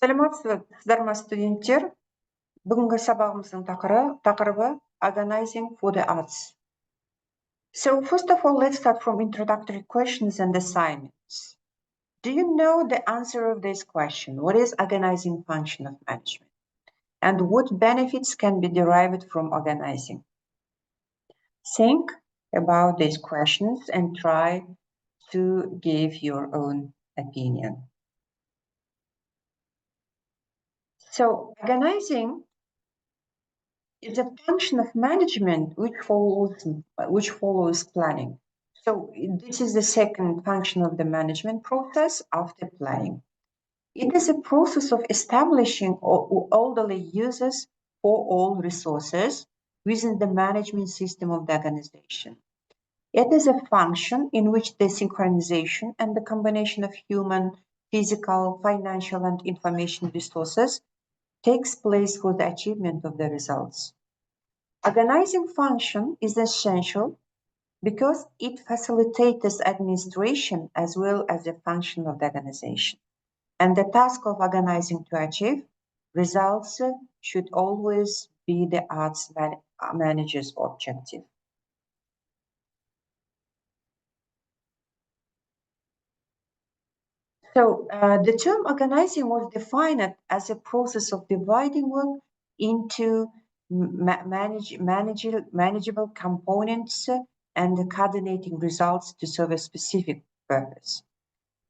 Саламатсыздар ма, студенттер? Бүгінгі сабағымыздың тақырыбы Organizing for the Arts. So first of all, let's start from introductory questions and assignments. Do you know the answer of this question? What is organizing function of management? And what benefits can be derived from organizing? Think about these questions and try to give your own opinion. So organizing is a function of management which follows planning. So this is the second function of the management process after planning. It is a process of establishing orderly uses for all resources within the management system of the organization. It is a function in which the synchronization and the combination of human, physical, financial, and information resources takes place for the achievement of the results. Organizing function is essential because it facilitates administration as well as the function of the organization. And the task of organizing to achieve results should always be the arts manager's objective. So the term organizing was defined as a process of dividing work into manageable components and coordinating results to serve a specific purpose.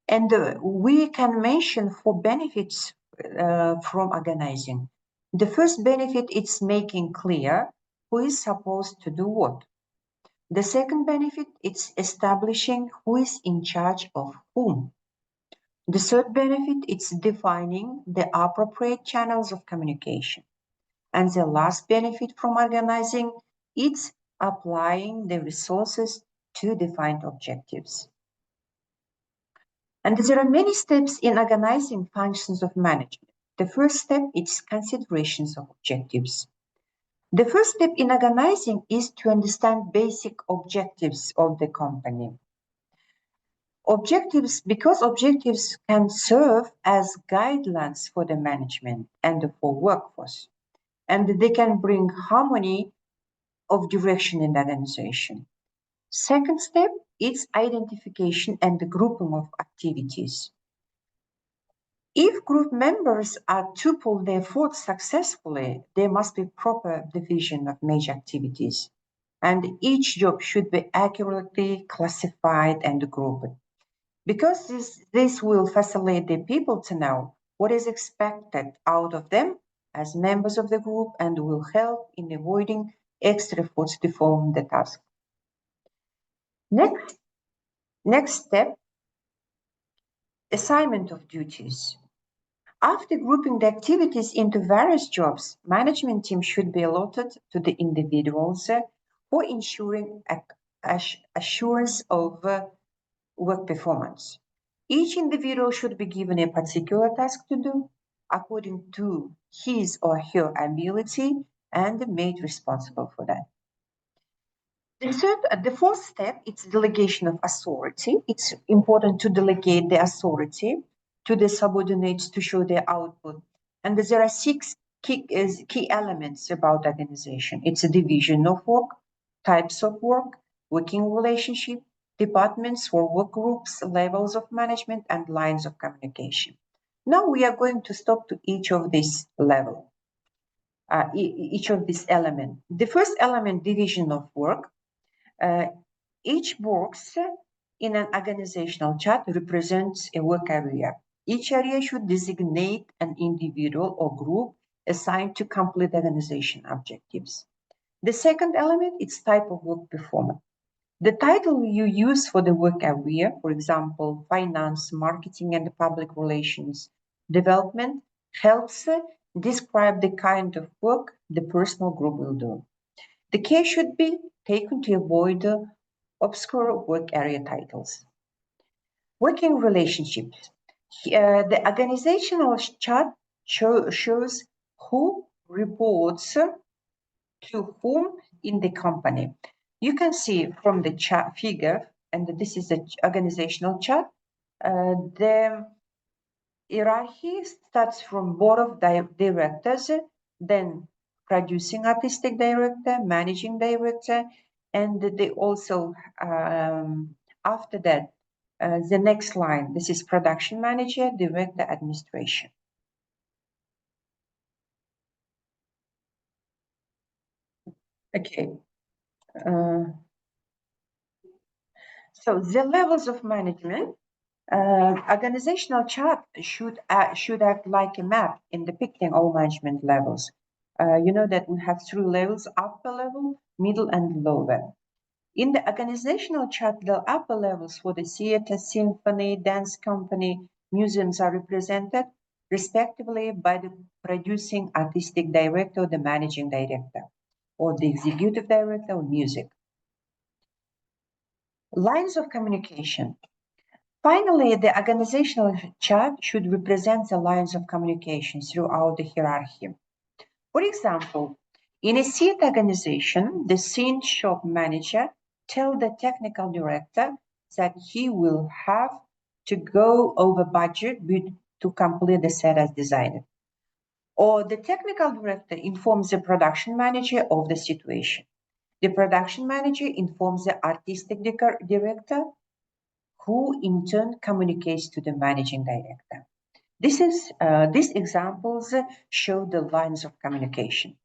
And we can mention 4 benefits from organizing. The first benefit is making clear who is supposed to do what. The second benefit is establishing who is in charge of whom. The third benefit is defining the appropriate channels of communication. And the last benefit from organizing is applying the resources to defined objectives. And there are many steps in organizing functions of management. The first step is considerations of objectives. The first step in organizing is to understand basic objectives of the company. Because objectives can serve as guidelines for the management and for workforce, and they can bring harmony of direction in the organization. Second step is identification and the grouping of activities. If group members are to pull their efforts successfully, there must be proper division of major activities, and each job should be accurately classified and grouped. Because this will facilitate the people to know what is expected out of them as members of the group and will help in avoiding extra efforts to perform the task. Next step, assignment of duties. After grouping the activities into various jobs, management team should be allotted to the individuals for ensuring assurance of work performance. Each individual should be given a particular task to do according to his or her ability and made responsible for that. The fourth step is delegation of authority. It's important to delegate the authority to the subordinates to show their output. And there are 6 key elements about organization. It's a division of work, types of work, working relationship, departments for work groups, levels of management, and lines of communication. Now we are going to stop to each of these levels, each of these elements. The first element, division of work. Each box in an organizational chart represents a work area. Each area should designate an individual or group assigned to complete organization objectives. The second element is type of work performance. The title you use for the work area, for example, finance, marketing, and public relations development, helps describe the kind of work the personal group will do. The care should be taken to avoid obscure work area titles. Working relationships. The organizational chart shows who reports to whom in the company. You can see from the chart figure, and this is the organizational chart, the hierarchy starts from board of directors, then producing artistic director, managing director, and they also, after that, the next line, this is production manager, director, administration. Okay. So the levels of management, organizational chart should act like a map in depicting all management levels. You know that we have 3 levels: upper level, middle, and lower. In the organizational chart, the upper levels for the theater, symphony, dance company, museums are represented respectively by the producing artistic director, the managing director, or the executive director of music. Lines of communication. Finally, the organizational chart should represent the lines of communication throughout the hierarchy. For example, in a theater organization, the scene shop manager tells the technical director that he will have to go over budget to complete the set as designed. Or the technical director informs the production manager of the situation. The production manager informs the artistic director, who in turn communicates to the managing director. These examples show the lines of communication.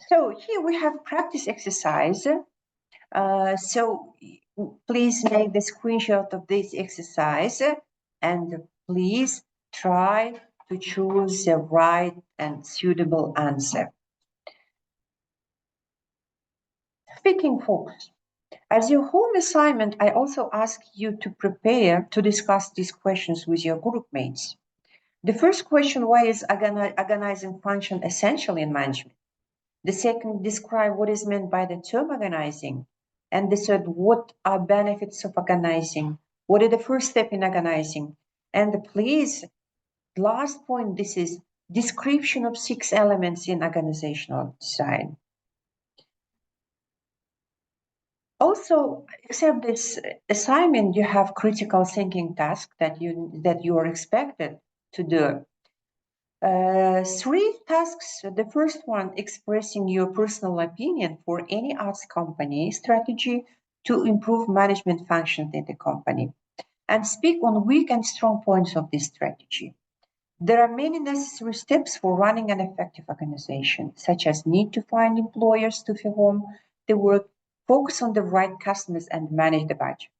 So here we have practice exercise. So please make the screenshot of this exercise and please try to choose the right and suitable answer. Speaking focus. As your home assignment, I also ask you to prepare to discuss these questions with your group mates. The first question, why is organizing function essential in management? The second, describe what is meant by the term organizing. And the third, what are benefits of organizing? What are the first step in organizing? And please, last point, this is description of 6 elements in organizational design. Also, except this assignment, you have critical thinking tasks that you are expected to do. 3 tasks. The first one, expressing your personal opinion for any arts company strategy to improve management functions in the company, and speak on weak and strong points of this strategy. There are many necessary steps for running an effective organization, such as need to find employers to perform the work, focus on the right customers, and manage the budget.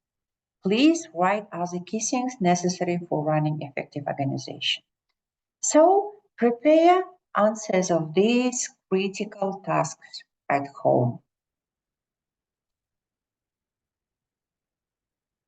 Please write other key things necessary for running effective organization. So prepare answers of these critical tasks at home.